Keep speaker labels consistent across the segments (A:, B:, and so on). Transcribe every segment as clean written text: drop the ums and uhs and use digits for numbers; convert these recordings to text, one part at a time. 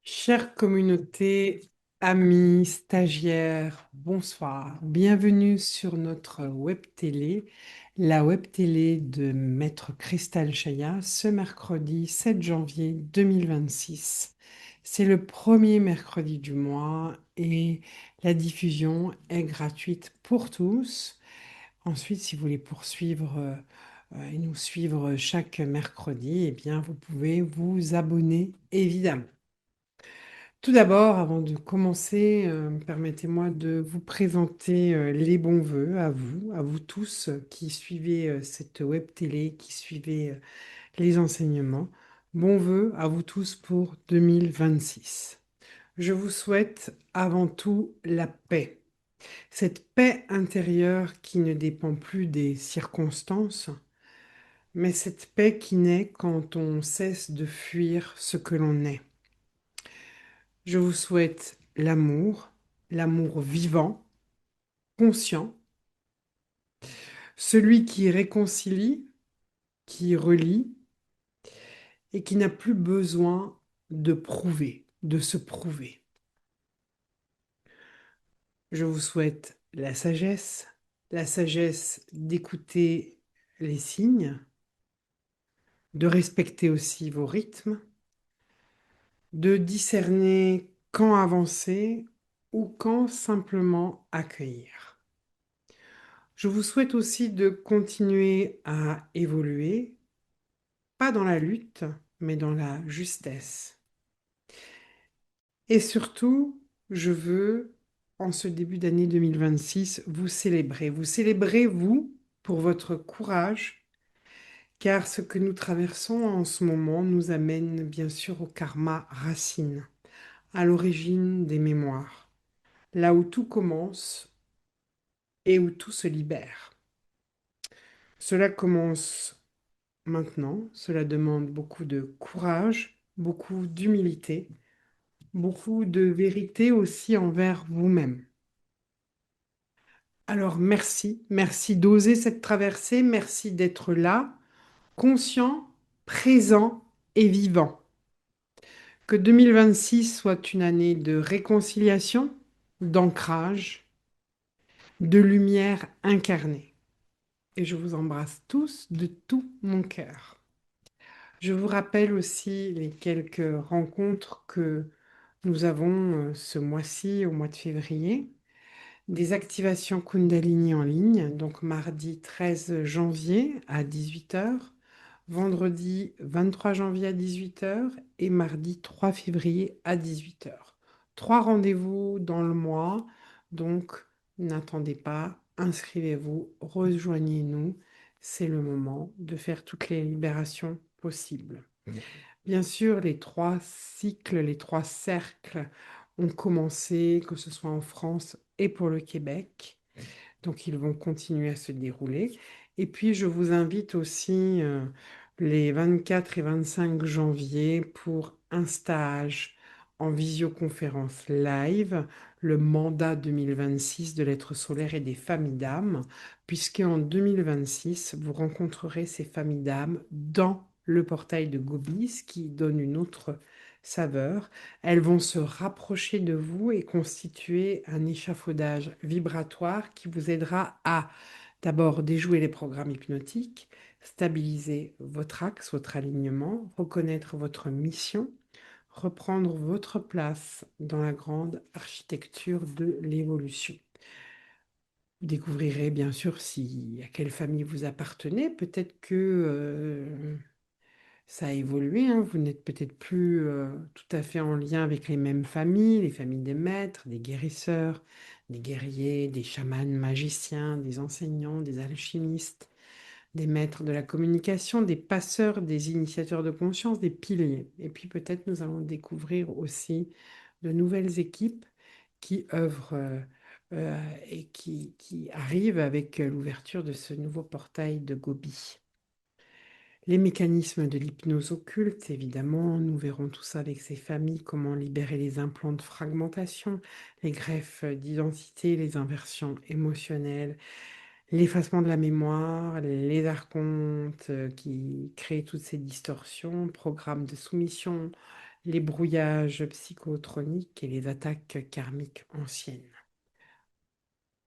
A: Chère communauté, amis, stagiaires, bonsoir. Bienvenue sur notre web télé, la web télé de Maître Cristal Chaya, ce mercredi 7 janvier 2026. C'est le premier mercredi du mois et la diffusion est gratuite pour tous. Ensuite, si vous voulez poursuivre et nous suivre chaque mercredi, eh bien, vous pouvez vous abonner évidemment. Tout d'abord, avant de commencer, permettez-moi de vous présenter les bons vœux à vous tous qui suivez cette web télé, qui suivez les enseignements. Bons vœux à vous tous pour 2026. Je vous souhaite avant tout la paix. Cette paix intérieure qui ne dépend plus des circonstances, mais cette paix qui naît quand on cesse de fuir ce que l'on est. Je vous souhaite l'amour vivant, conscient, celui qui réconcilie, qui relie et qui n'a plus besoin de prouver, de se prouver. Je vous souhaite la sagesse d'écouter les signes, de respecter aussi vos rythmes, de discerner quand avancer ou quand simplement accueillir. Je vous souhaite aussi de continuer à évoluer, pas dans la lutte, mais dans la justesse. Et surtout, je veux, en ce début d'année 2026, vous célébrer. Vous célébrez, vous, pour votre courage, car ce que nous traversons en ce moment nous amène bien sûr au karma racine, à l'origine des mémoires, là où tout commence et où tout se libère. Cela commence maintenant, cela demande beaucoup de courage, beaucoup d'humilité, beaucoup de vérité aussi envers vous-même. Alors merci d'oser cette traversée, merci d'être là, conscient, présent et vivant. Que 2026 soit une année de réconciliation, d'ancrage, de lumière incarnée. Et je vous embrasse tous de tout mon cœur. Je vous rappelle aussi les quelques rencontres que nous avons ce mois-ci, au mois de février. Des activations Kundalini en ligne, donc mardi 13 janvier à 18 heures, vendredi 23 janvier à 18 heures et mardi 3 février à 18 heures. Trois rendez-vous dans le mois, donc n'attendez pas, inscrivez-vous, rejoignez-nous. C'est le moment de faire toutes les libérations possibles. Bien sûr, les trois cycles, les trois cercles ont commencé, que ce soit en France et pour le Québec. Donc, ils vont continuer à se dérouler. Et puis, je vous invite aussi les 24 et 25 janvier pour un stage en visioconférence live, le mandat 2026 de l'être solaire et des familles d'âmes, puisque en 2026, vous rencontrerez ces familles d'âmes dans le portail de Gobis qui donne une autre saveur. Elles vont se rapprocher de vous et constituer un échafaudage vibratoire qui vous aidera à d'abord déjouer les programmes hypnotiques, stabiliser votre axe, votre alignement, reconnaître votre mission, reprendre votre place dans la grande architecture de l'évolution. Vous découvrirez bien sûr à quelle famille vous appartenez. Peut-être que ça a évolué, hein. Vous n'êtes peut-être plus tout à fait en lien avec les mêmes familles, les familles des maîtres, des guérisseurs, des guerriers, des chamans magiciens, des enseignants, des alchimistes, des maîtres de la communication, des passeurs, des initiateurs de conscience, des piliers. Et puis peut-être nous allons découvrir aussi de nouvelles équipes qui œuvrent et qui arrivent avec l'ouverture de ce nouveau portail de Gobi. Les mécanismes de l'hypnose occulte, évidemment, nous verrons tout ça avec ces familles, comment libérer les implants de fragmentation, les greffes d'identité, les inversions émotionnelles, l'effacement de la mémoire, les archontes qui créent toutes ces distorsions, programmes de soumission, les brouillages psychotroniques et les attaques karmiques anciennes.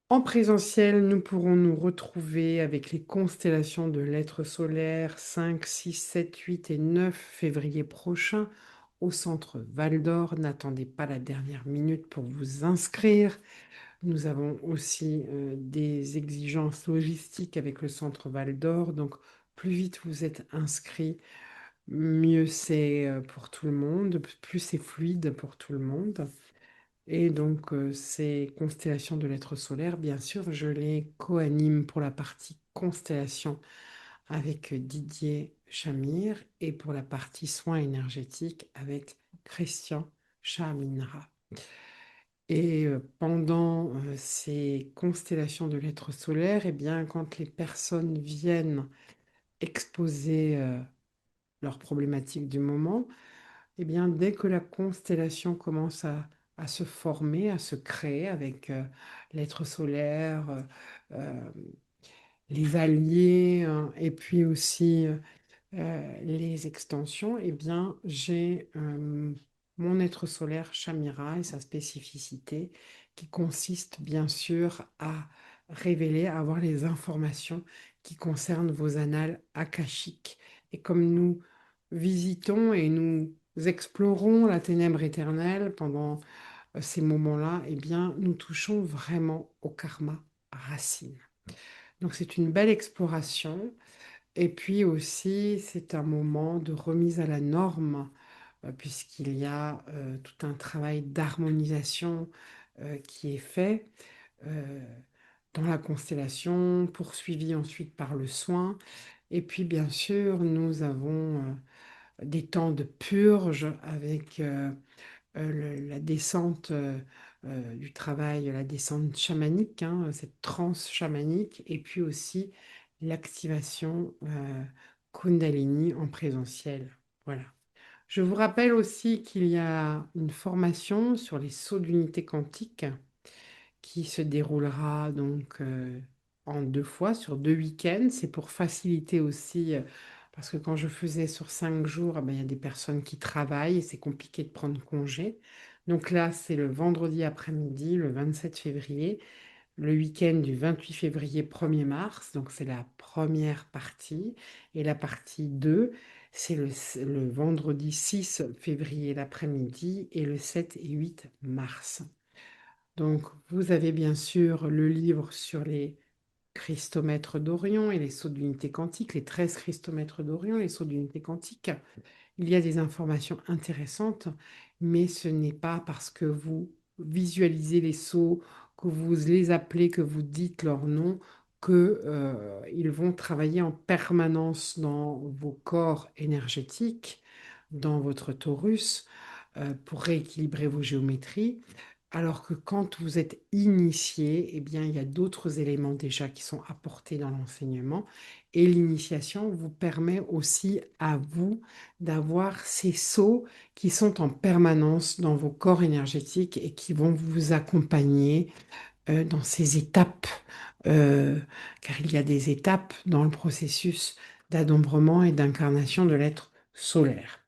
A: En présentiel, nous pourrons nous retrouver avec les constellations de l'être solaire 5, 6, 7, 8 et 9 février prochain au centre Val d'Or. N'attendez pas la dernière minute pour vous inscrire. Nous avons aussi des exigences logistiques avec le centre Val d'Or. Donc, plus vite vous êtes inscrit, mieux c'est pour tout le monde, plus c'est fluide pour tout le monde. Et donc, ces constellations de l'être solaire, bien sûr, je les co-anime pour la partie constellation avec Didier Chamir et pour la partie soins énergétiques avec Christian Chaminra. Et pendant ces constellations de l'être solaire, eh bien, quand les personnes viennent exposer leurs problématiques du moment, eh bien, dès que la constellation commence à se former, à se créer avec l'être solaire, euh, les alliés, hein, et puis aussi les extensions, eh bien, j'ai mon être solaire Shamira et sa spécificité qui consiste bien sûr à révéler, à avoir les informations qui concernent vos annales akashiques. Et comme nous visitons et nous explorons la ténèbre éternelle pendant ces moments-là, eh bien, nous touchons vraiment au karma racine. Donc c'est une belle exploration. Et puis aussi, c'est un moment de remise à la norme, puisqu'il y a tout un travail d'harmonisation qui est fait euh, dans la constellation, poursuivi ensuite par le soin. Et puis, bien sûr, nous avons des temps de purge avec la descente du travail, la descente chamanique, hein, cette transe chamanique, et puis aussi l'activation Kundalini en présentiel. Voilà. Je vous rappelle aussi qu'il y a une formation sur les sauts d'unité quantique qui se déroulera donc en 2 fois, sur 2 week-ends. C'est pour faciliter aussi, parce que quand je faisais sur 5 jours, ah ben, il y a des personnes qui travaillent et c'est compliqué de prendre congé. Donc là, c'est le vendredi après-midi, le 27 février, le week-end du 28 février 1er mars. Donc c'est la première partie. Et la partie 2, c'est le vendredi 6 février l'après-midi et le 7 et 8 mars. Donc, vous avez bien sûr le livre sur les christomètres d'Orion et les sauts d'unité quantique, les 13 christomètres d'Orion, les sauts d'unité quantique. Il y a des informations intéressantes, mais ce n'est pas parce que vous visualisez les sauts, que vous les appelez, que vous dites leur nom, que, ils vont travailler en permanence dans vos corps énergétiques, dans votre torus, pour rééquilibrer vos géométries. Alors que quand vous êtes initié, eh bien, il y a d'autres éléments déjà qui sont apportés dans l'enseignement. Et l'initiation vous permet aussi à vous d'avoir ces sauts qui sont en permanence dans vos corps énergétiques et qui vont vous accompagner dans ces étapes, euh, car il y a des étapes dans le processus d'adombrement et d'incarnation de l'être solaire.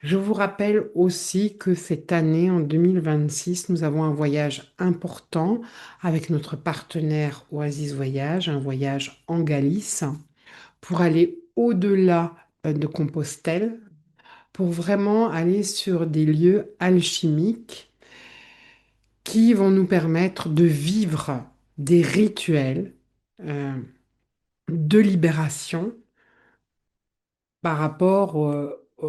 A: Je vous rappelle aussi que cette année, en 2026, nous avons un voyage important avec notre partenaire Oasis Voyage, un voyage en Galice pour aller au-delà de Compostelle, pour vraiment aller sur des lieux alchimiques qui vont nous permettre de vivre des rituels euh, de libération par rapport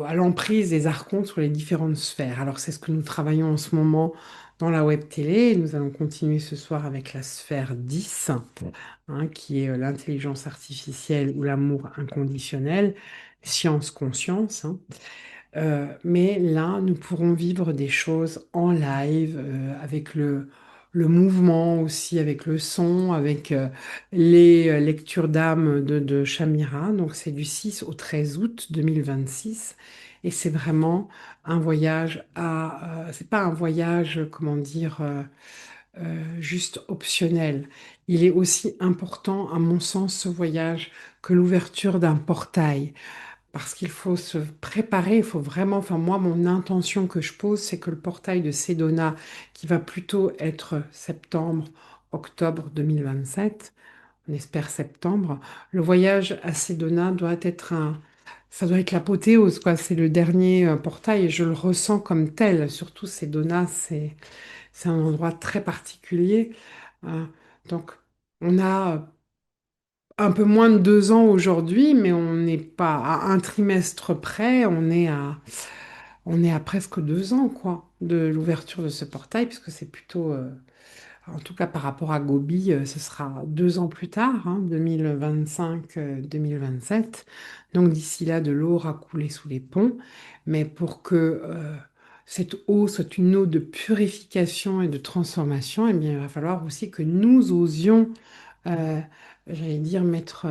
A: à l'emprise des archontes sur les différentes sphères. Alors, c'est ce que nous travaillons en ce moment dans la web télé. Et nous allons continuer ce soir avec la sphère 10, hein, qui est l'intelligence artificielle ou l'amour inconditionnel, science-conscience, hein. Mais là, nous pourrons vivre des choses en live, avec le mouvement aussi, avec le son, avec les lectures d'âme de Shamira. Donc c'est du 6 au 13 août 2026. Et c'est vraiment un voyage c'est pas un voyage, comment dire, juste optionnel. Il est aussi important, à mon sens, ce voyage, que l'ouverture d'un portail parce qu'il faut se préparer, il faut vraiment, enfin moi, mon intention que je pose, c'est que le portail de Sedona, qui va plutôt être septembre, octobre 2027, on espère septembre, le voyage à Sedona doit être ça doit être l'apothéose, quoi. C'est le dernier portail et je le ressens comme tel. Surtout Sedona, c'est un endroit très particulier. Euh, donc, on a un peu moins de 2 ans aujourd'hui, mais on n'est pas à un trimestre près, on est à presque 2 ans, quoi, de l'ouverture de ce portail, puisque c'est plutôt, en tout cas par rapport à Gobi, ce sera 2 ans plus tard, hein, 2025-2027. Donc d'ici là, de l'eau aura coulé sous les ponts, mais pour que cette eau soit une eau de purification et de transformation, eh bien, il va falloir aussi que nous osions euh, j'allais dire mettre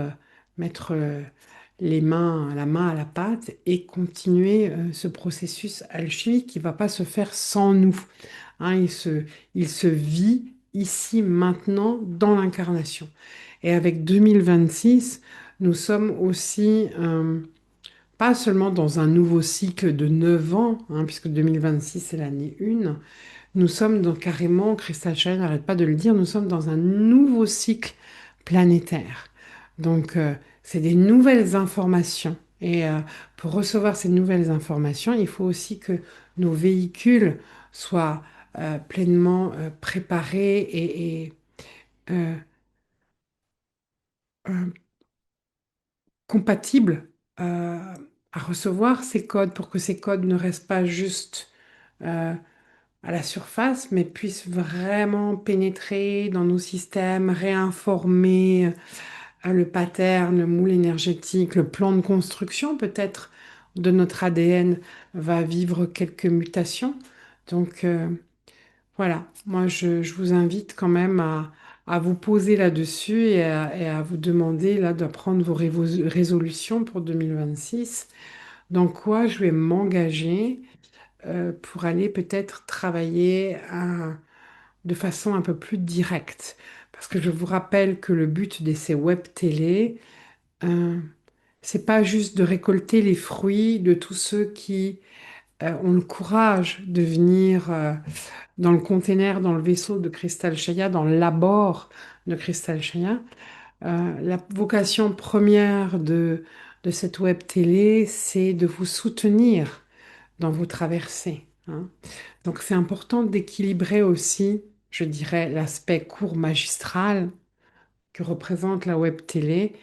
A: la main à la pâte et continuer ce processus alchimique qui ne va pas se faire sans nous. Hein, il se vit ici, maintenant, dans l'incarnation. Et avec 2026, nous sommes aussi pas seulement dans un nouveau cycle de 9 ans, hein, puisque 2026 c'est l'année 1, nous sommes donc carrément, Crystal Shine n'arrête pas de le dire, nous sommes dans un nouveau cycle planétaire. Donc, c'est des nouvelles informations. Et pour recevoir ces nouvelles informations, il faut aussi que nos véhicules soient pleinement préparés et euh, euh, compatibles à recevoir ces codes pour que ces codes ne restent pas juste euh, à la surface, mais puisse vraiment pénétrer dans nos systèmes, réinformer le pattern, le moule énergétique, le plan de construction peut-être de notre ADN va vivre quelques mutations. Donc voilà, moi je vous invite quand même à vous poser là-dessus et à vous demander là de prendre vos résolutions pour 2026. Dans quoi je vais m'engager pour aller peut-être travailler de façon un peu plus directe. Parce que je vous rappelle que le but de ces web télé, euh, c'est pas juste de récolter les fruits de tous ceux qui ont le courage de venir dans le container, dans le vaisseau de Crystal Shaya, dans le labor de Crystal Shaya. La vocation première de cette web télé, c'est de vous soutenir dans vos traversées, hein. Donc c'est important d'équilibrer aussi, je dirais, l'aspect court magistral que représente la web télé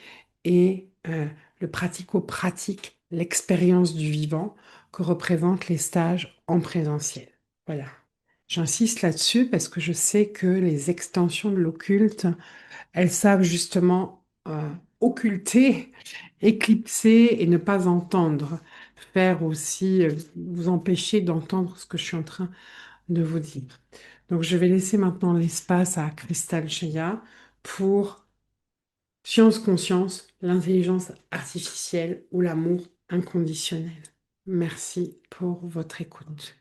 A: et le pratico-pratique, l'expérience du vivant que représentent les stages en présentiel. Voilà. J'insiste là-dessus parce que je sais que les extensions de l'occulte, elles savent justement occulter, éclipser et ne pas entendre, faire aussi, vous empêcher d'entendre ce que je suis en train de vous dire. Donc, je vais laisser maintenant l'espace à Crystal Cheya pour science, conscience, l'intelligence artificielle ou l'amour inconditionnel. Merci pour votre écoute.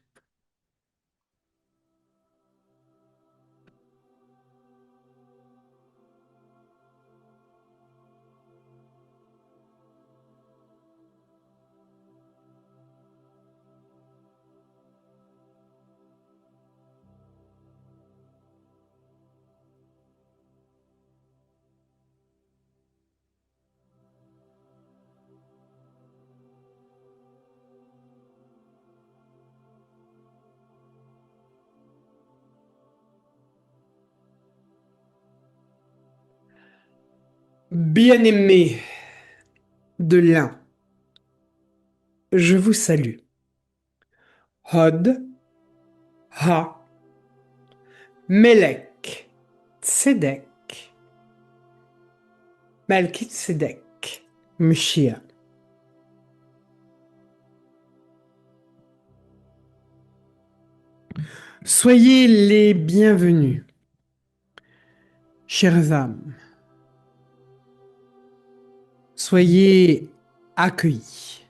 A: Bien-aimé de l'un, je vous salue. Hod, Ha, Melech, Tzedek, Melchizedek, Mshia. Soyez les bienvenus, chères âmes. Soyez accueillis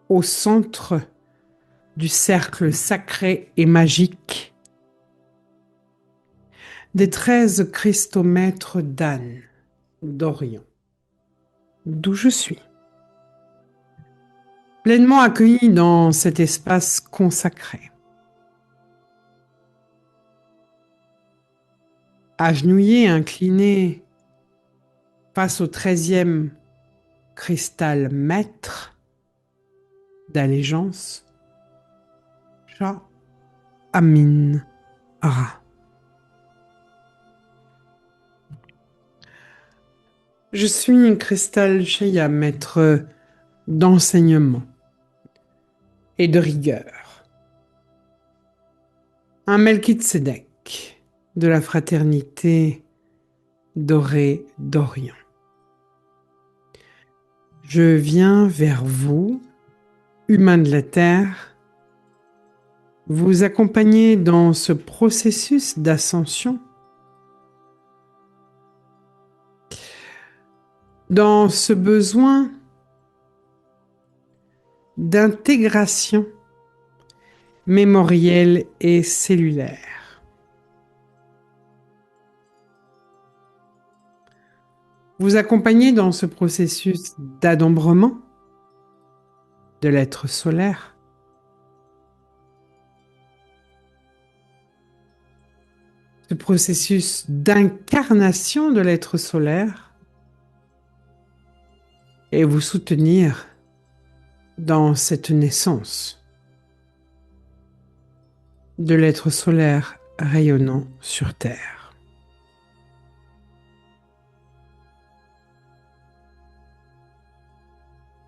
A: au centre du cercle sacré et magique des 13 cristomètres d'Anne, d'Orient, d'où je suis. pleinement accueilli dans cet espace consacré. Agenouillé, incliné face au 13e cristal maître d'allégeance, Shah Amin Ra. Je suis un cristal Shaya, maître d'enseignement et de rigueur. Un Melchizedek de la fraternité dorée d'Orient. Je viens vers vous, humains de la Terre, vous accompagner dans ce processus d'ascension, dans ce besoin d'intégration mémorielle et cellulaire. Vous accompagner dans ce processus d'adombrement de l'être solaire, ce processus d'incarnation de l'être solaire, et vous soutenir dans cette naissance de l'être solaire rayonnant sur Terre.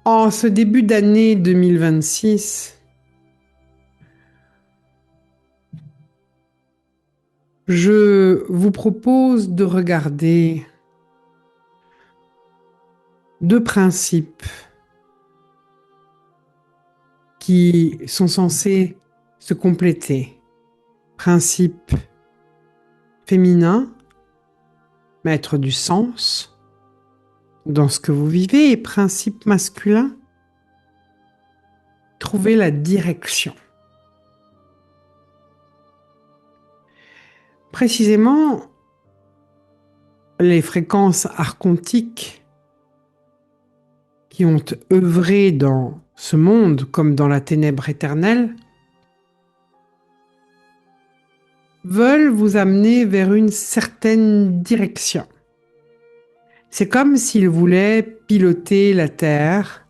A: En ce début d'année 2026, je vous propose de regarder deux principes qui sont censés se compléter. Principe féminin, maître du sens dans ce que vous vivez, et principe masculin, trouver la direction. Précisément, les fréquences archontiques qui ont œuvré dans ce monde comme dans la ténèbre éternelle veulent vous amener vers une certaine direction. C'est comme s'ils voulaient piloter la Terre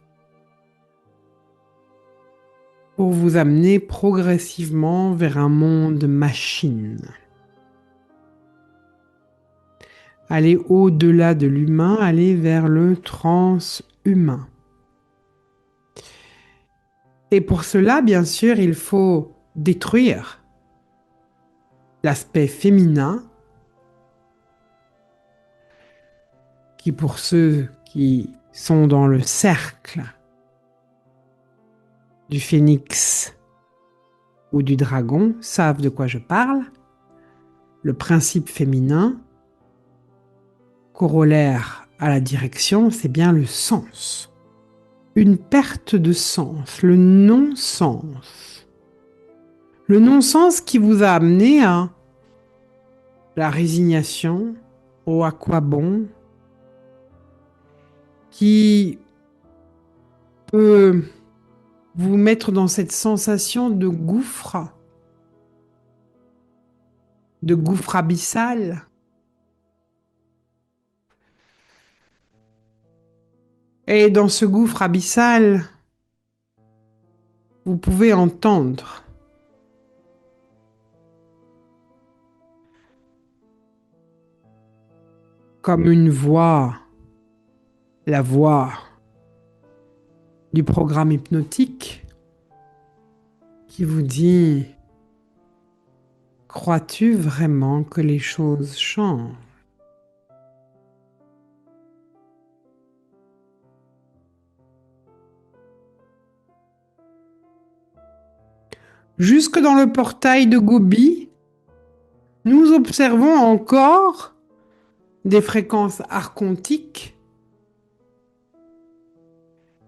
A: pour vous amener progressivement vers un monde machine. Aller au-delà de l'humain, aller vers le transhumain. Et pour cela, bien sûr, il faut détruire l'aspect féminin qui, pour ceux qui sont dans le cercle du phénix ou du dragon, savent de quoi je parle. Le principe féminin, corollaire à la direction, c'est bien le sens. Une perte de sens, le non-sens. Le non-sens qui vous a amené à la résignation, au à quoi bon, qui peut vous mettre dans cette sensation de gouffre abyssal. Et dans ce gouffre abyssal, vous pouvez entendre comme une voix, la voix du programme hypnotique qui vous dit: crois-tu vraiment que les choses changent? Jusque dans le portail de Gobi, nous observons encore des fréquences archontiques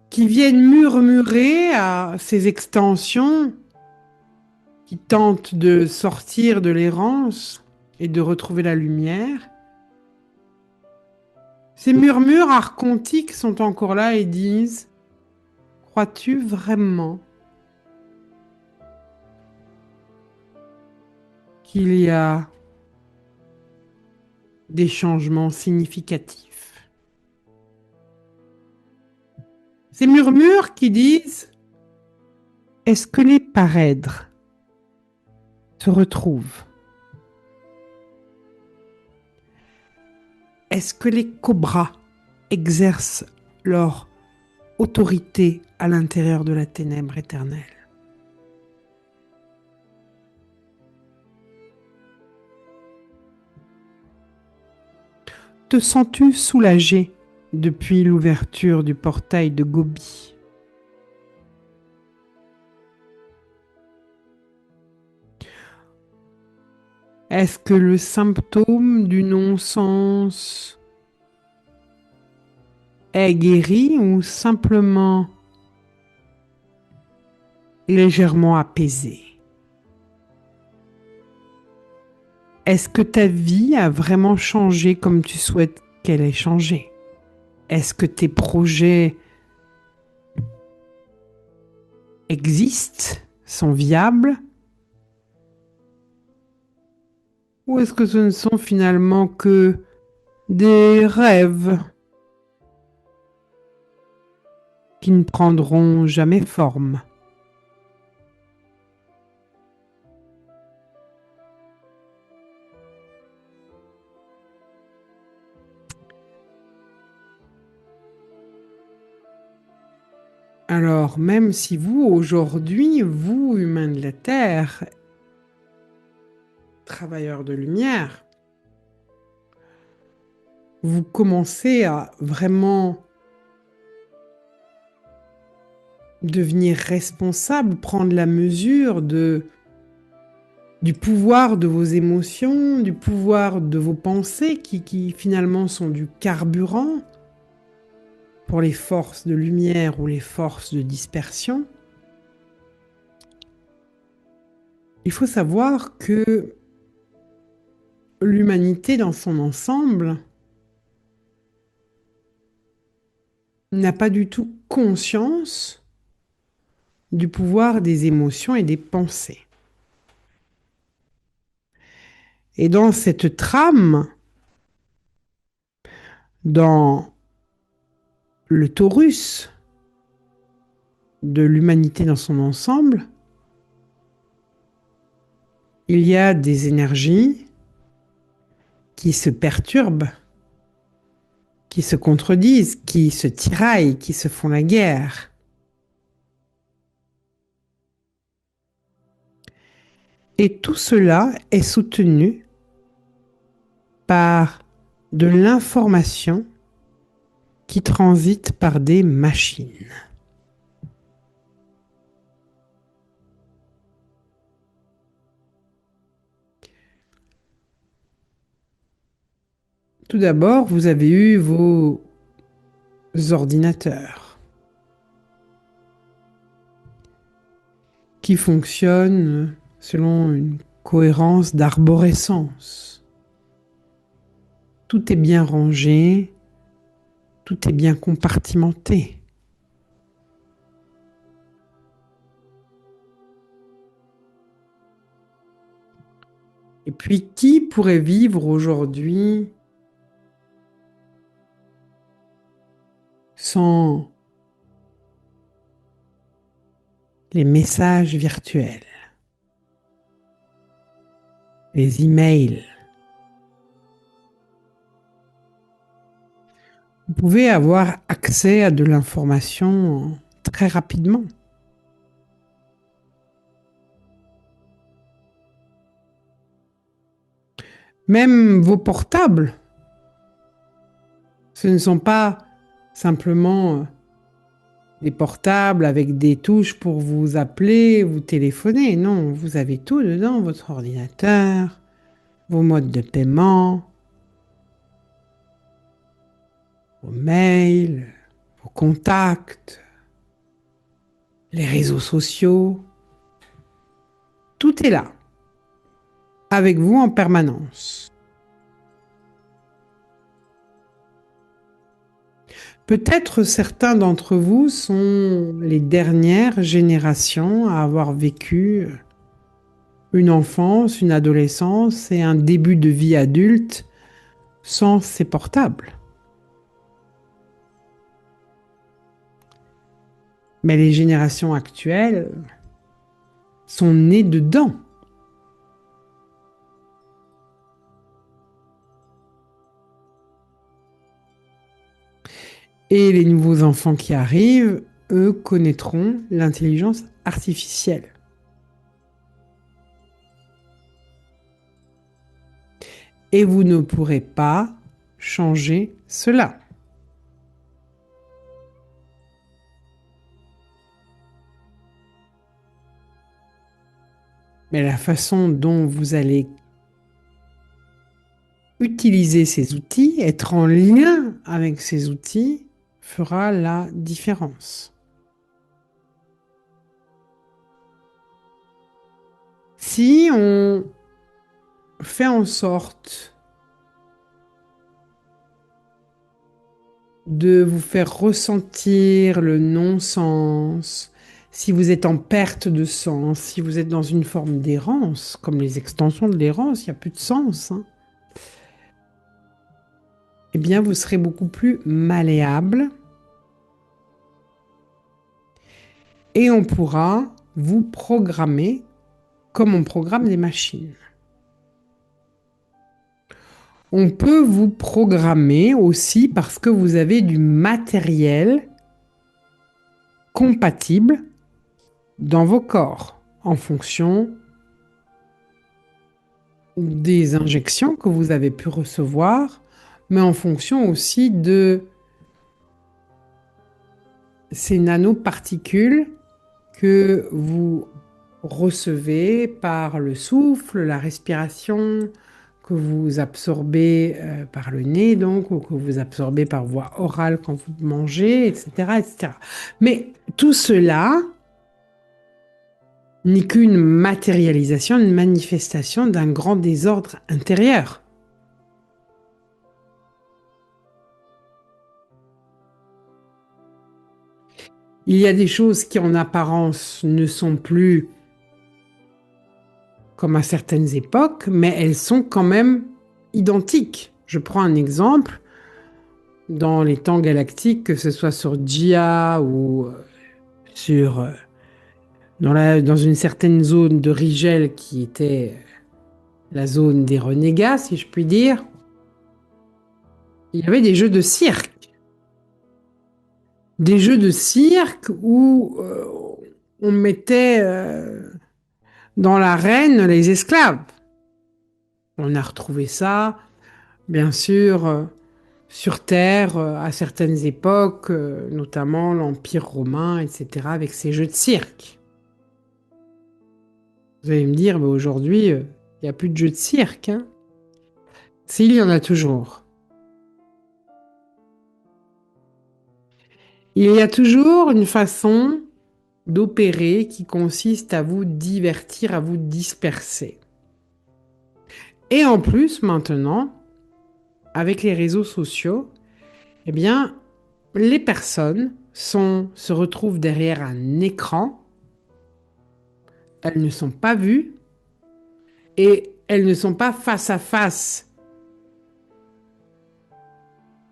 A: qui viennent murmurer à ces extensions qui tentent de sortir de l'errance et de retrouver la lumière. Ces murmures archontiques sont encore là et disent: Crois-tu vraiment qu'il y a des changements significatifs? Ces murmures qui disent, est-ce que les parèdres se retrouvent? Est-ce que les cobras exercent leur autorité à l'intérieur de la ténèbre éternelle? Te sens-tu soulagé depuis l'ouverture du portail de Gobi? Est-ce que le symptôme du non-sens est guéri ou simplement légèrement apaisé? Est-ce que ta vie a vraiment changé comme tu souhaites qu'elle ait changé? Est-ce que tes projets existent, sont viables? Ou est-ce que ce ne sont finalement que des rêves qui ne prendront jamais forme? Alors, même si vous, aujourd'hui, vous, humains de la Terre, travailleurs de lumière, vous commencez à vraiment devenir responsable, prendre la mesure du pouvoir de vos émotions, du pouvoir de vos pensées qui finalement sont du carburant pour les forces de lumière ou les forces de dispersion. Il faut savoir que l'humanité dans son ensemble n'a pas du tout conscience du pouvoir des émotions et des pensées. Et dans cette trame, dans le torus de l'humanité dans son ensemble, il y a des énergies qui se perturbent, qui se contredisent, qui se tiraillent, qui se font la guerre. Et tout cela est soutenu par de l'information qui transite par des machines. Tout d'abord, vous avez eu vos ordinateurs qui fonctionnent selon une cohérence d'arborescence. Tout est bien rangé, tout est bien compartimenté. Et puis, qui pourrait vivre aujourd'hui sans les messages virtuels, les emails? Vous pouvez avoir accès à de l'information très rapidement. Même vos portables, ce ne sont pas simplement des portables avec des touches pour vous appeler, vous téléphoner. Non, vous avez tout dedans, votre ordinateur, vos modes de paiement, vos mails, vos contacts, les réseaux sociaux. Tout est là, avec vous en permanence. Peut-être certains d'entre vous sont les dernières générations à avoir vécu une enfance, une adolescence et un début de vie adulte sans ces portables. Mais les générations actuelles sont nées dedans. Et les nouveaux enfants qui arrivent, eux, connaîtront l'intelligence artificielle. Et vous ne pourrez pas changer cela. Mais la façon dont vous allez utiliser ces outils, être en lien avec ces outils, fera la différence. Si on fait en sorte de vous faire ressentir le non-sens, si vous êtes en perte de sens, si vous êtes dans une forme d'errance, comme les extensions de l'errance, il n'y a plus de sens, hein, eh bien vous serez beaucoup plus malléable et on pourra vous programmer comme on programme des machines. On peut vous programmer aussi parce que vous avez du matériel compatible dans vos corps en fonction des injections que vous avez pu recevoir, mais en fonction aussi de ces nanoparticules que vous recevez par le souffle, la respiration, que vous absorbez par le nez, donc, ou que vous absorbez par voie orale quand vous mangez, etc., etc. Mais tout cela n'est qu'une matérialisation, une manifestation d'un grand désordre intérieur. Il y a des choses qui en apparence ne sont plus comme à certaines époques, mais elles sont quand même identiques. Je prends un exemple. Dans les temps galactiques, que ce soit sur Gia ou sur, dans une certaine zone de Rigel qui était la zone des renégats, si je puis dire, il y avait des jeux de cirque. Des jeux de cirque où on mettait dans l'arène les esclaves. On a retrouvé ça, bien sûr, sur Terre à certaines époques, notamment l'Empire romain, etc., avec ces jeux de cirque. Vous allez me dire, bah, aujourd'hui, il n'y a plus de jeux de cirque, hein. S'il y en a toujours. Il y a toujours une façon d'opérer qui consiste à vous divertir, à vous disperser. Et en plus, maintenant, avec les réseaux sociaux, eh bien, les personnes se retrouvent derrière un écran, elles ne sont pas vues et elles ne sont pas face à face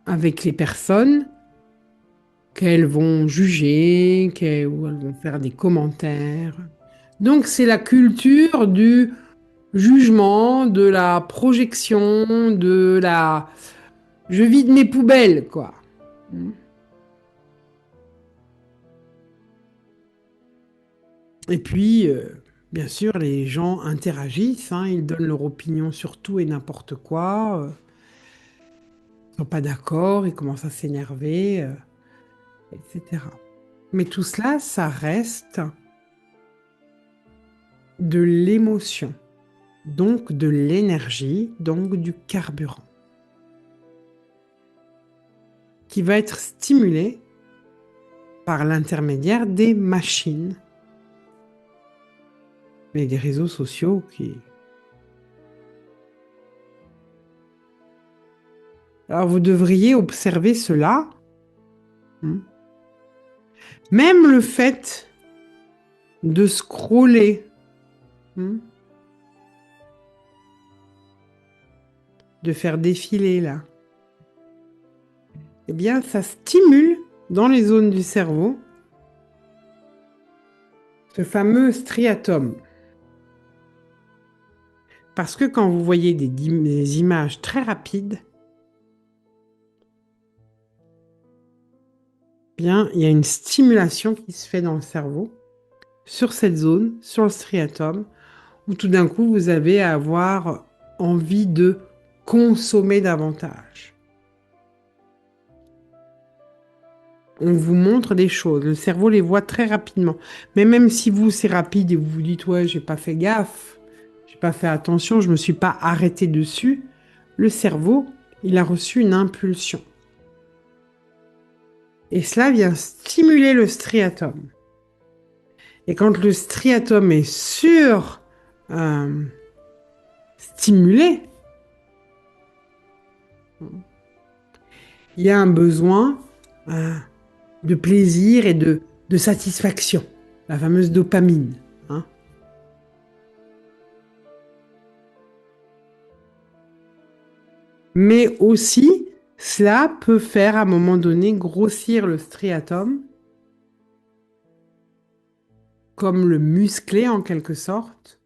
A: avec les personnes qu'elles vont juger, ou elles vont faire des commentaires. Donc c'est la culture du jugement, de la projection, de la... Je vide mes poubelles, quoi. Et puis, bien sûr, les gens interagissent, hein, ils donnent leur opinion sur tout et n'importe quoi. Ils ne sont pas d'accord, ils commencent à s'énerver, etc. Mais tout cela, ça reste de l'émotion, donc de l'énergie, donc du carburant, qui va être stimulé par l'intermédiaire des machines et des réseaux sociaux qui... Alors vous devriez observer cela Hmm. Même le fait de scroller, hmm, de faire défiler là, eh bien, ça stimule dans les zones du cerveau ce fameux striatum. Parce que quand vous voyez des images très rapides, eh bien, il y a une stimulation qui se fait dans le cerveau sur cette zone, sur le striatum, où tout d'un coup, vous avez à avoir envie de consommer davantage. On vous montre des choses, le cerveau les voit très rapidement. Mais même si vous, c'est rapide et vous vous dites, ouais, j'ai pas fait gaffe, j'ai pas fait attention, je me suis pas arrêté dessus, le cerveau, il a reçu une impulsion. Et cela vient stimuler le striatum. Et quand le striatum est sur stimulé, il y a un besoin euh, de plaisir et de satisfaction, la fameuse dopamine. Hein. Mais aussi, cela peut faire à un moment donné grossir le striatum, comme le muscler en quelque sorte.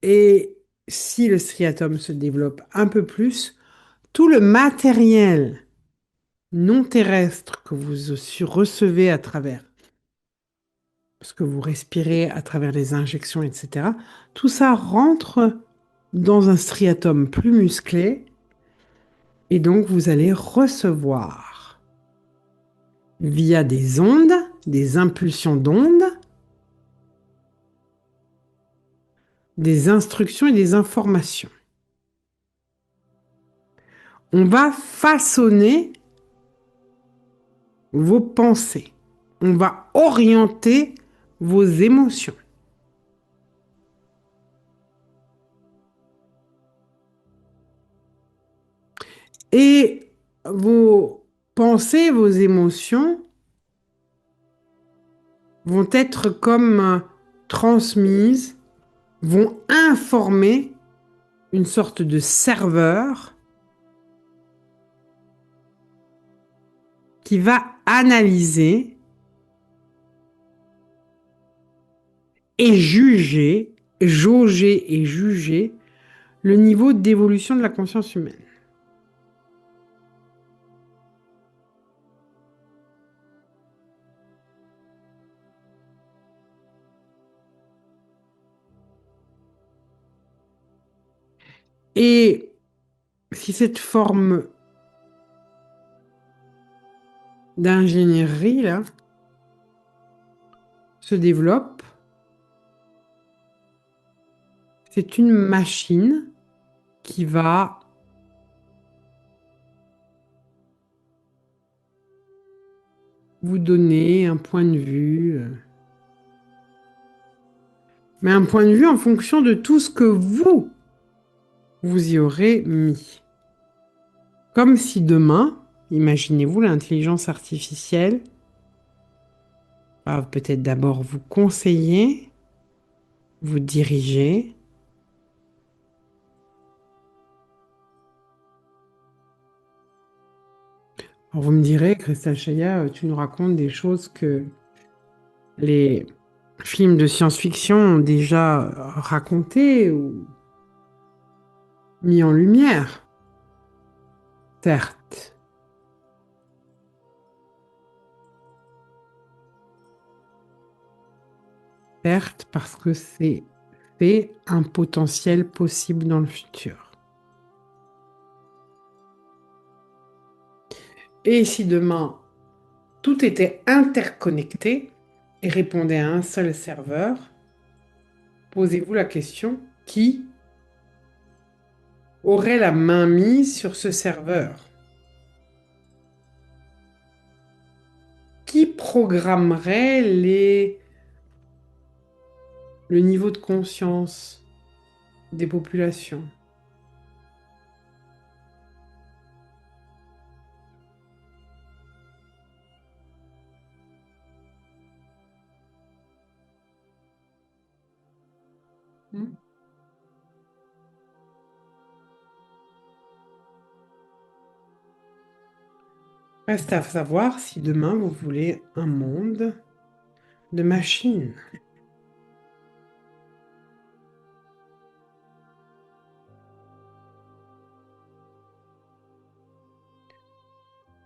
A: Et si le striatum se développe un peu plus, tout le matériel non terrestre que vous recevez à travers ce que vous respirez, à travers les injections, etc., tout ça rentre dans un striatum plus musclé et donc vous allez recevoir via des ondes, des impulsions d'ondes, des instructions et des informations. On va façonner vos pensées. On va orienter vos émotions. Et vos pensées, vos émotions vont être comme transmises, vont informer une sorte de serveur qui va analyser et juger, jauger et juger le niveau d'évolution de la conscience humaine. Et si cette forme d'ingénierie là se développe, c'est une machine qui va vous donner un point de vue, mais un point de vue en fonction de tout ce que vous y aurez mis. Comme si demain, imaginez-vous, l'intelligence artificielle va peut-être d'abord vous conseiller, vous diriger. Alors vous me direz, Christelle Chaya, tu nous racontes des choses que les films de science-fiction ont déjà racontées ou mis en lumière. Certes, certes, parce que c'est un potentiel possible dans le futur. Et si demain tout était interconnecté et répondait à un seul serveur, posez-vous la question, qui aurait la main mise sur ce serveur? Qui programmerait le niveau de conscience des populations? Hmm. Reste à savoir si demain vous voulez un monde de machines.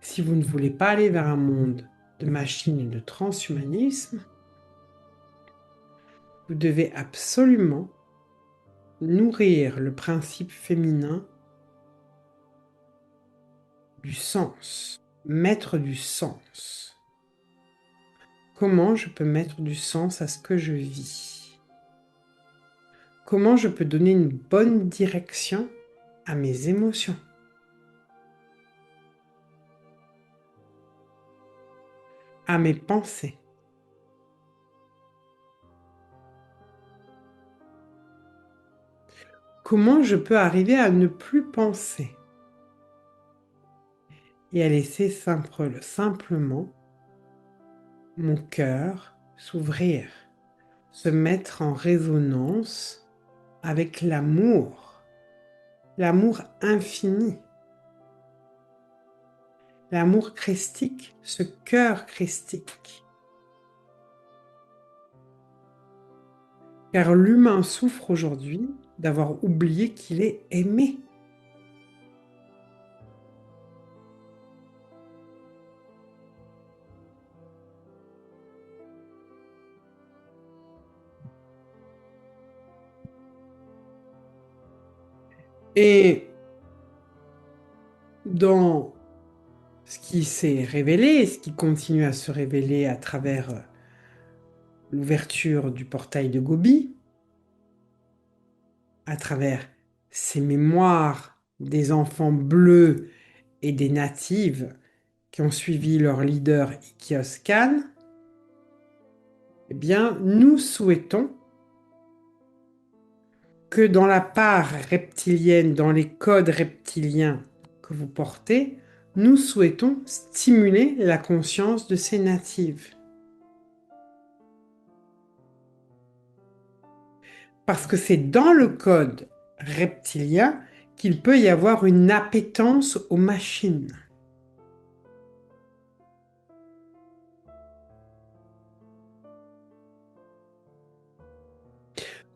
A: Si vous ne voulez pas aller vers un monde de machines et de transhumanisme, vous devez absolument nourrir le principe féminin du sens, mettre du sens. Comment je peux mettre du sens à ce que je vis? Comment je peux donner une bonne direction à mes émotions, à mes pensées? Comment je peux arriver à ne plus penser et à laisser simplement mon cœur s'ouvrir, se mettre en résonance avec l'amour infini, l'amour christique, ce cœur christique. Car l'humain souffre aujourd'hui d'avoir oublié qu'il est aimé. Et dans ce qui s'est révélé, ce qui continue à se révéler à travers l'ouverture du portail de Gobi, à travers ces mémoires des enfants bleus et des natives qui ont suivi leur leader Ikios Khan, eh bien, nous souhaitons que dans la part reptilienne, dans les codes reptiliens que vous portez, nous souhaitons stimuler la conscience de ces natives. Parce que c'est dans le code reptilien qu'il peut y avoir une appétence aux machines.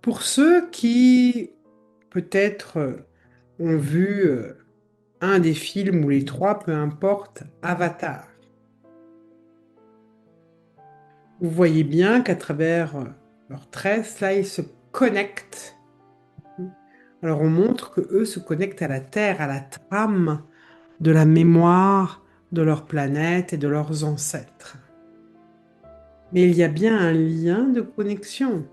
A: Pour ceux qui, peut-être, ont vu un des films ou les trois, peu importe, Avatar, vous voyez bien qu'à travers leurs tresses, là, ils se connectent. Alors on montre que eux se connectent à la Terre, à la trame de la mémoire de leur planète et de leurs ancêtres. Mais il y a bien un lien de connexion.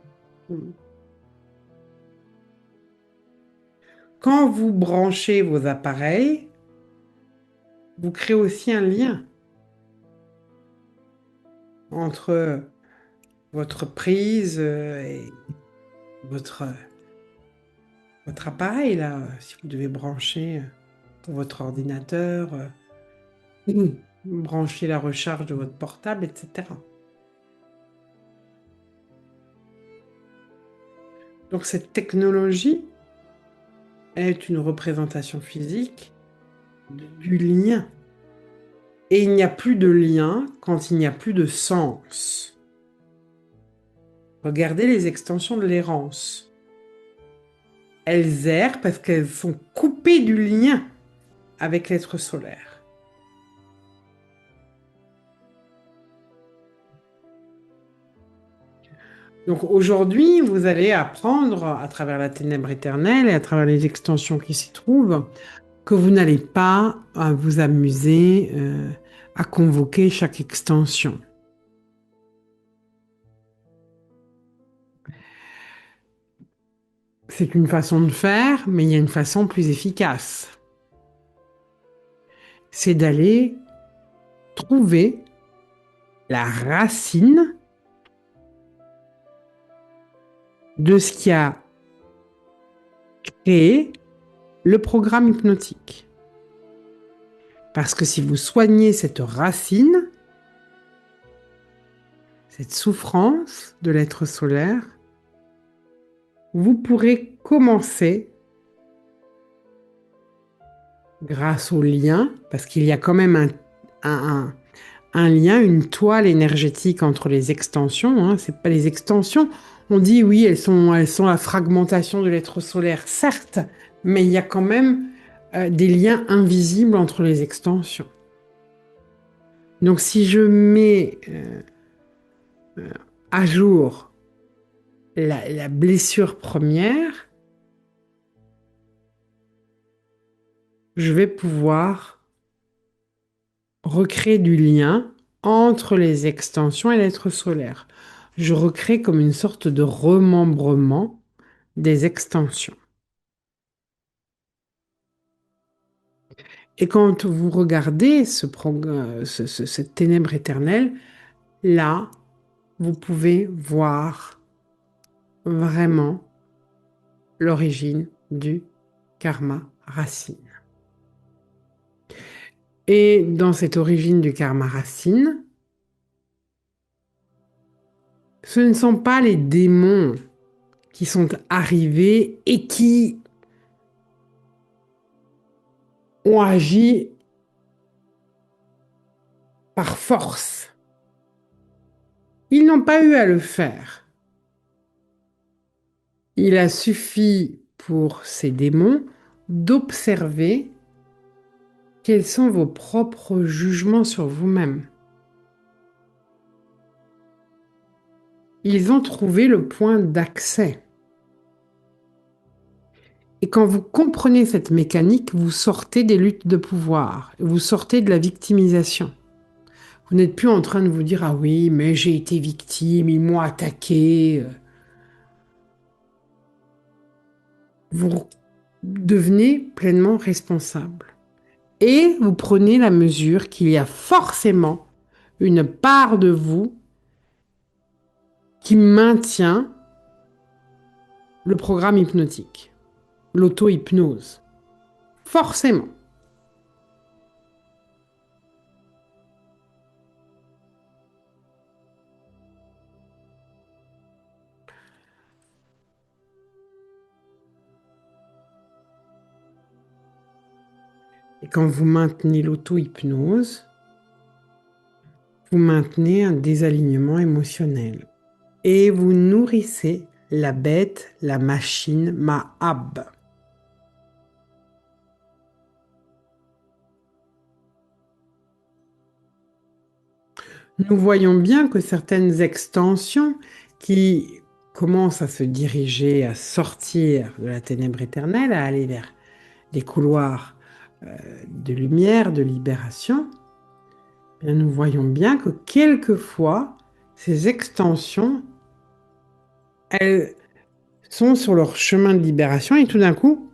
A: Quand vous branchez vos appareils, vous créez aussi un lien entre votre prise et votre, votre appareil, là. Si vous devez brancher votre ordinateur, brancher la recharge de votre portable, etc. Donc cette technologie est une représentation physique du lien. Et il n'y a plus de lien quand il n'y a plus de sens. Regardez les extensions de l'errance. Elles errent parce qu'elles sont coupées du lien avec l'être solaire. Donc aujourd'hui, vous allez apprendre à travers la ténèbre éternelle et à travers les extensions qui s'y trouvent que vous n'allez pas vous amuser à convoquer chaque extension. C'est une façon de faire, mais il y a une façon plus efficace. C'est d'aller trouver la racine de ce qui a créé le programme hypnotique. Parce que si vous soignez cette racine, cette souffrance de l'être solaire, vous pourrez commencer, grâce au lien, parce qu'il y a quand même un, un lien, une toile énergétique entre les extensions, hein, c'est pas les extensions. On dit oui, elles sont la fragmentation de l'être solaire, certes, mais il y a quand même des liens invisibles entre les extensions. Donc si je mets à jour la blessure première, je vais pouvoir recréer du lien entre les extensions et l'être solaire. Je recrée comme une sorte de remembrement des extensions. Et quand vous regardez cette ténèbre éternelle, là, vous pouvez voir vraiment l'origine du karma racine. Et dans cette origine du karma racine, ce ne sont pas les démons qui sont arrivés et qui ont agi par force. Ils n'ont pas eu à le faire. Il a suffi pour ces démons d'observer quels sont vos propres jugements sur vous-même. Ils ont trouvé le point d'accès. Et quand vous comprenez cette mécanique, vous sortez des luttes de pouvoir, vous sortez de la victimisation. Vous n'êtes plus en train de vous dire: ah oui, mais j'ai été victime, ils m'ont attaqué. Vous devenez pleinement responsable. Et vous prenez la mesure qu'il y a forcément une part de vous qui maintient le programme hypnotique, l'auto-hypnose. Forcément. Et quand vous maintenez l'auto-hypnose, vous maintenez un désalignement émotionnel. Et vous nourrissez la bête, la machine Mahab. Nous voyons bien que certaines extensions qui commencent à se diriger, à sortir de la ténèbre éternelle, à aller vers les couloirs de lumière, de libération, eh bien, nous voyons bien que quelquefois, ces extensions, elles sont sur leur chemin de libération et tout d'un coup,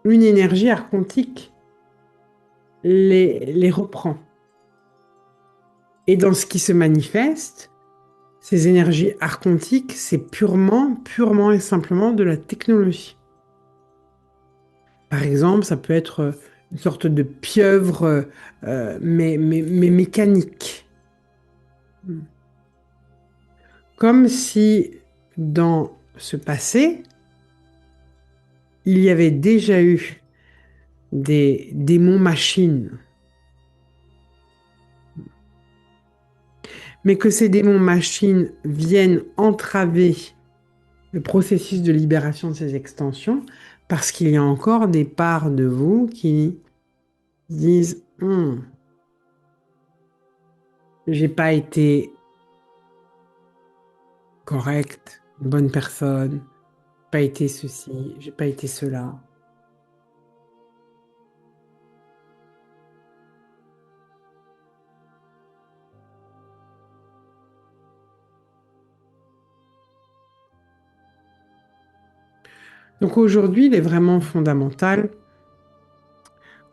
A: une énergie archontique les reprend. Et dans ce qui se manifeste, ces énergies archontiques, c'est purement et simplement de la technologie. Par exemple, ça peut être une sorte de pieuvre, mais mécanique. Comme si dans ce passé, il y avait déjà eu des démons machines. Mais que ces démons machines viennent entraver le processus de libération de ces extensions parce qu'il y a encore des parts de vous qui disent: j'ai pas été correct, une bonne personne, pas été ceci, j'ai pas été cela. Donc aujourd'hui, il est vraiment fondamental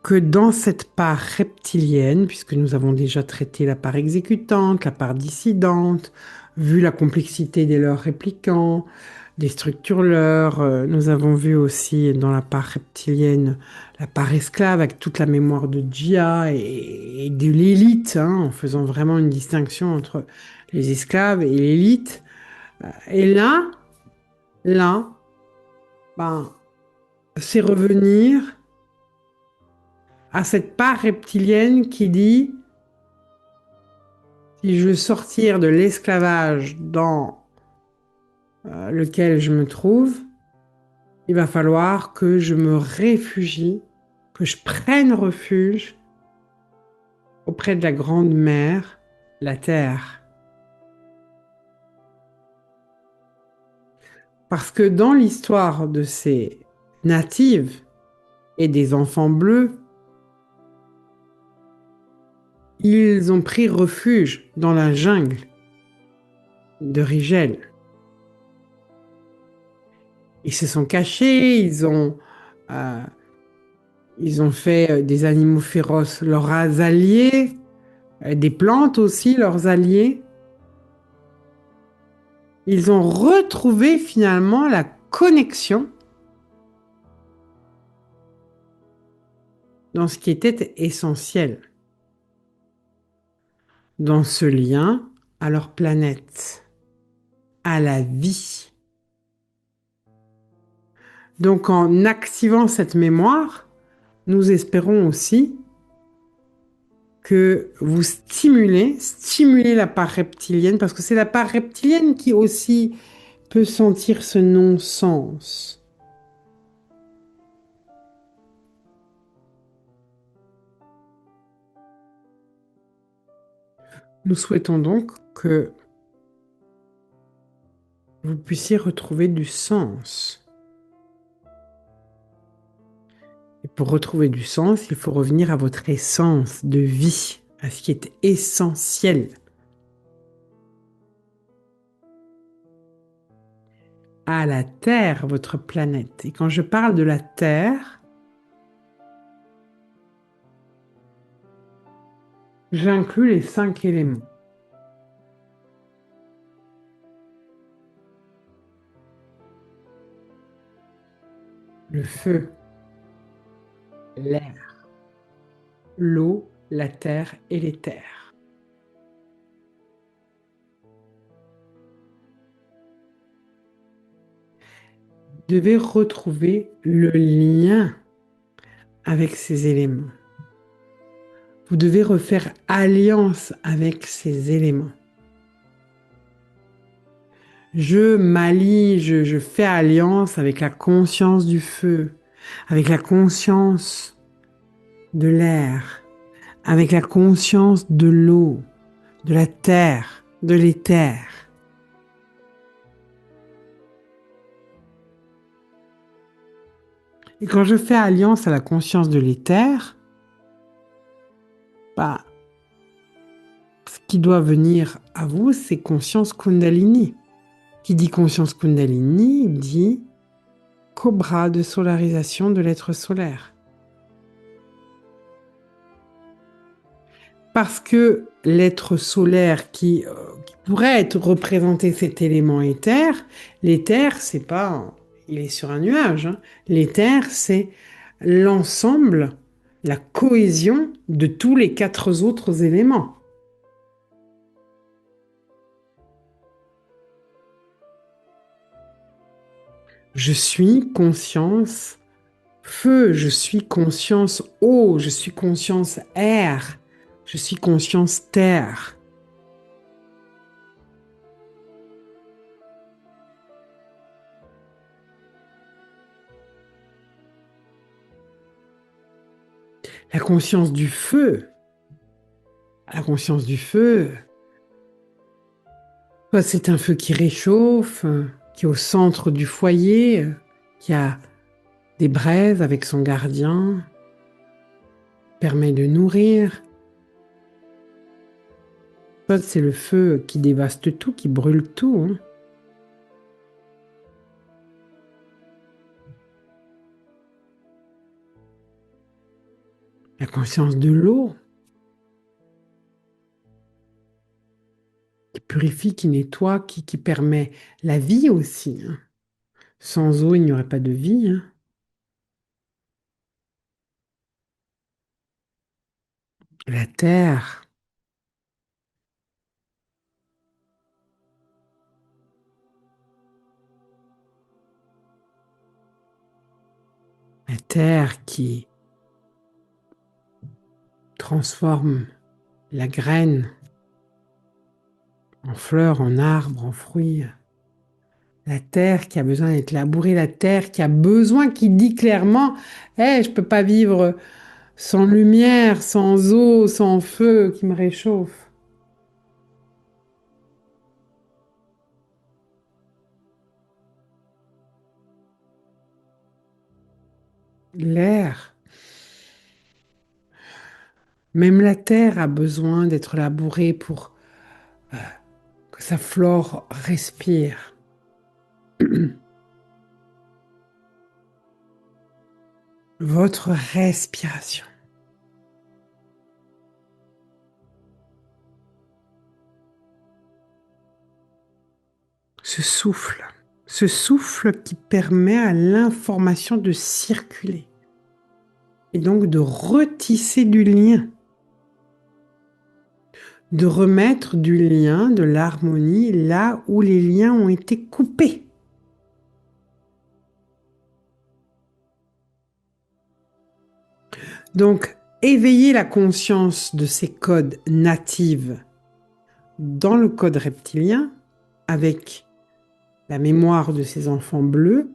A: que dans cette part reptilienne, puisque nous avons déjà traité la part exécutante, la part dissidente, vu la complexité des leurs réplicants, des structures leurs, nous avons vu aussi dans la part reptilienne la part esclave avec toute la mémoire de Jia et de l'élite, hein, en faisant vraiment une distinction entre les esclaves et l'élite. Et là, Là, ben, c'est revenir à cette part reptilienne qui dit, si je veux sortir de l'esclavage dans lequel je me trouve, il va falloir que je me réfugie, que je prenne refuge auprès de la grande mère, la terre. Parce que dans l'histoire de ces natives et des enfants bleus, ils ont pris refuge dans la jungle de Rigel. Ils se sont cachés, euh, ils ont fait des animaux féroces leurs alliés, des plantes aussi leurs alliés. Ils ont retrouvé finalement la connexion dans ce qui était essentiel, dans ce lien à leur planète, à la vie. Donc en activant cette mémoire, nous espérons aussi que vous stimulez la part reptilienne, parce que c'est la part reptilienne qui aussi peut sentir ce non-sens. Nous souhaitons donc que vous puissiez retrouver du sens. Et pour retrouver du sens, il faut revenir à votre essence de vie, à ce qui est essentiel, à la Terre, votre planète. Et quand je parle de la Terre, j'inclus les 5 éléments. Le feu, l'air, l'eau, la terre et l'éther. Vous devez retrouver le lien avec ces éléments. Vous devez refaire alliance avec ces éléments. Je m'allie, je fais alliance avec la conscience du feu, avec la conscience de l'air, avec la conscience de l'eau, de la terre, de l'éther. Et quand je fais alliance à la conscience de l'éther, bah, ce qui doit venir à vous, c'est conscience Kundalini. Qui dit conscience Kundalini dit cobra de solarisation de l'être solaire. Parce que l'être solaire qui pourrait être représenté cet élément éther, l'éther, c'est pas, il est sur un nuage, hein. L'éther, c'est l'ensemble, la cohésion de tous les 4 autres éléments. Je suis conscience feu, je suis conscience eau, je suis conscience air, je suis conscience terre. La conscience du feu, la conscience du feu, soit c'est un feu qui réchauffe, qui est au centre du foyer, qui a des braises avec son gardien, permet de nourrir. Soit c'est le feu qui dévaste tout, qui brûle tout, hein. La conscience de l'eau, qui purifie, qui nettoie, qui permet la vie aussi, hein. Sans eau, il n'y aurait pas de vie, hein. La terre, terre qui transforme la graine en fleur, en arbre, en fruit. La terre qui a besoin d'être labourée, la terre qui a besoin, qui dit clairement, je peux pas vivre sans lumière, sans eau, sans feu qui me réchauffe. L'air, même la terre a besoin d'être labourée pour que sa flore respire. Votre respiration, ce souffle, ce souffle qui permet à l'information de circuler et donc de retisser du lien, de remettre du lien, de l'harmonie là où les liens ont été coupés. Donc, éveiller la conscience de ces codes natifs dans le code reptilien avec la mémoire de ces enfants bleus,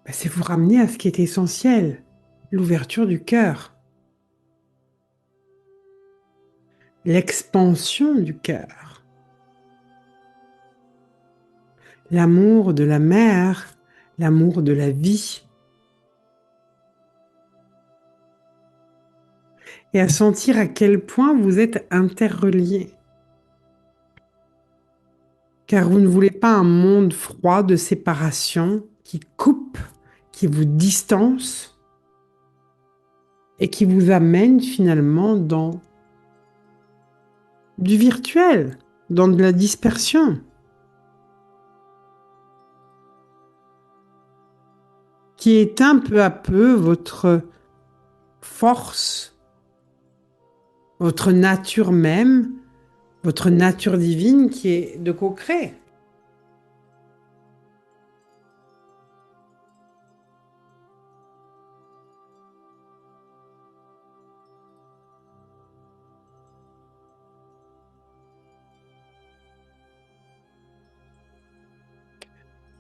A: c'est vous ramener à ce qui est essentiel, l'ouverture du cœur, l'expansion du cœur, l'amour de la mère, l'amour de la vie, et à sentir à quel point vous êtes interreliés. Car vous ne voulez pas un monde froid de séparation qui coupe, qui vous distance et qui vous amène finalement dans du virtuel, dans de la dispersion, qui éteint peu à peu votre force, votre nature même, votre nature divine qui est de co-créer.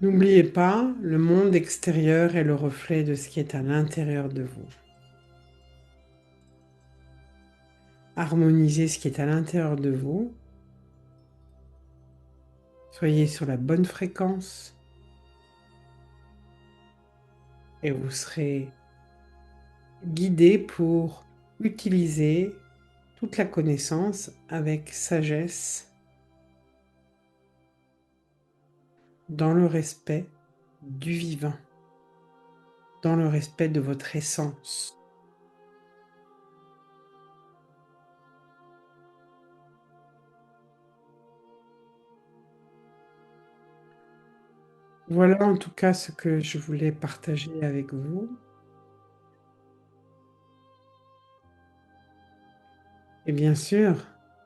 A: N'oubliez pas, le monde extérieur est le reflet de ce qui est à l'intérieur de vous. Harmonisez ce qui est à l'intérieur de vous. Soyez sur la bonne fréquence et vous serez guidé pour utiliser toute la connaissance avec sagesse, dans le respect du vivant, dans le respect de votre essence. Voilà en tout cas ce que je voulais partager avec vous. Et bien sûr,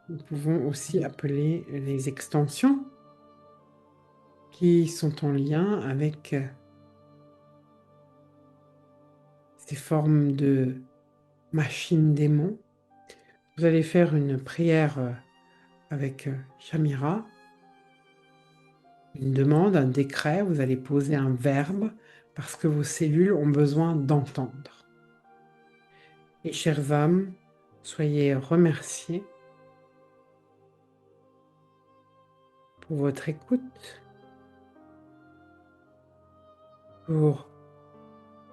A: nous pouvons aussi appeler les extensions qui sont en lien avec ces formes de machines démons. Vous allez faire une prière avec Shamira, une demande, un décret, vous allez poser un verbe parce que vos cellules ont besoin d'entendre. Et chères âmes, soyez remerciées pour votre écoute, pour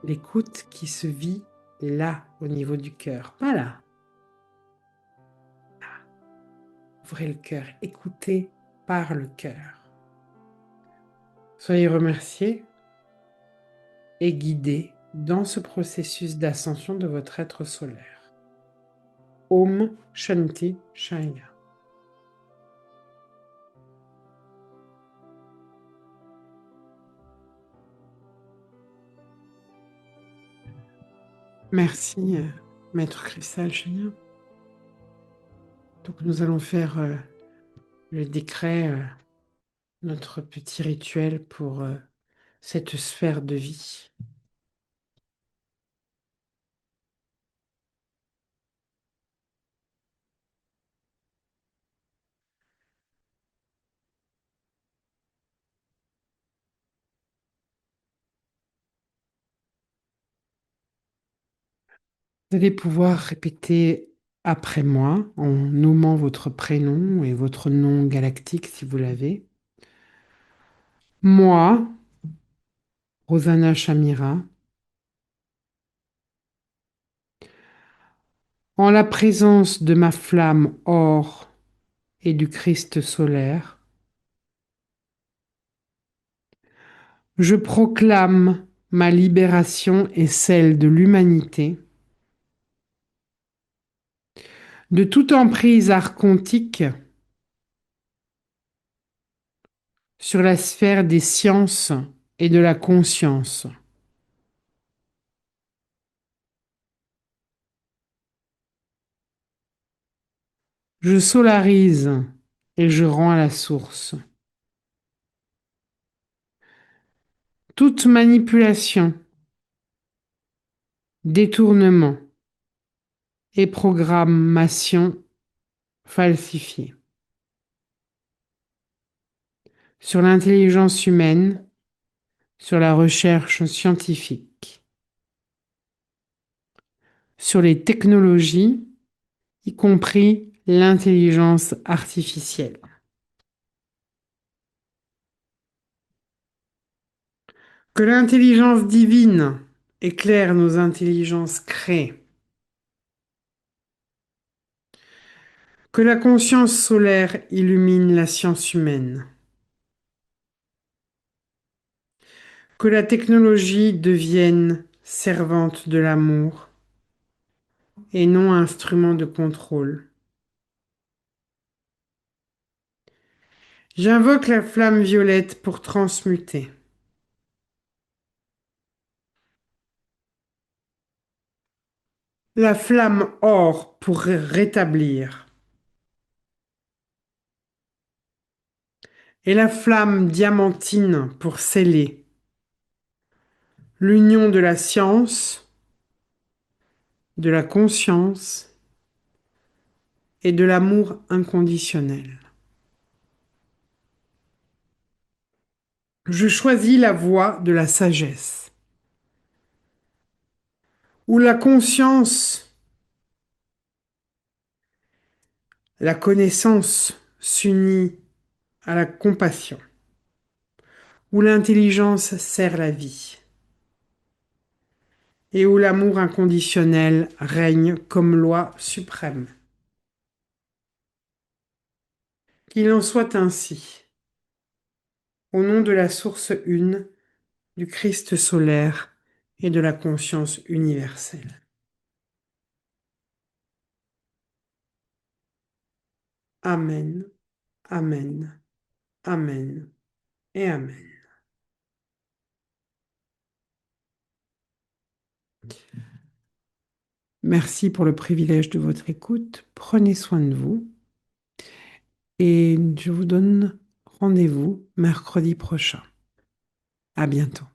A: l'écoute qui se vit là, au niveau du cœur, pas là. Ouvrez le cœur, écoutez par le cœur. Soyez remerciés et guidés dans ce processus d'ascension de votre être solaire. Om Shanti Shaya. Merci, Maître Cristal Chaya. Donc nous allons faire le décret, notre petit rituel pour cette sphère de vie. Vous allez pouvoir répéter après moi en nommant votre prénom et votre nom galactique si vous l'avez. Moi, Rosanna Chamira, en la présence de ma flamme or et du Christ solaire, je proclame ma libération et celle de l'humanité de toute emprise archontique sur la sphère des sciences et de la conscience. Je solarise et je rends à la source. Toute manipulation, détournement et programmation falsifiée sur l'intelligence humaine, sur la recherche scientifique, sur les technologies, y compris l'intelligence artificielle. Que l'intelligence divine éclaire nos intelligences créées. Que la conscience solaire illumine la science humaine. Que la technologie devienne servante de l'amour et non instrument de contrôle. J'invoque la flamme violette pour transmuter. La flamme or pour rétablir. Et la flamme diamantine pour sceller. L'union de la science, de la conscience et de l'amour inconditionnel. Je choisis la voie de la sagesse, où la conscience, la connaissance s'unit à la compassion, où l'intelligence sert la vie, et où l'amour inconditionnel règne comme loi suprême. Qu'il en soit ainsi, au nom de la source une, du Christ solaire et de la conscience universelle. Amen, Amen, Amen et Amen. Merci pour le privilège de votre écoute. Prenez soin de vous et je vous donne rendez-vous mercredi prochain. À bientôt.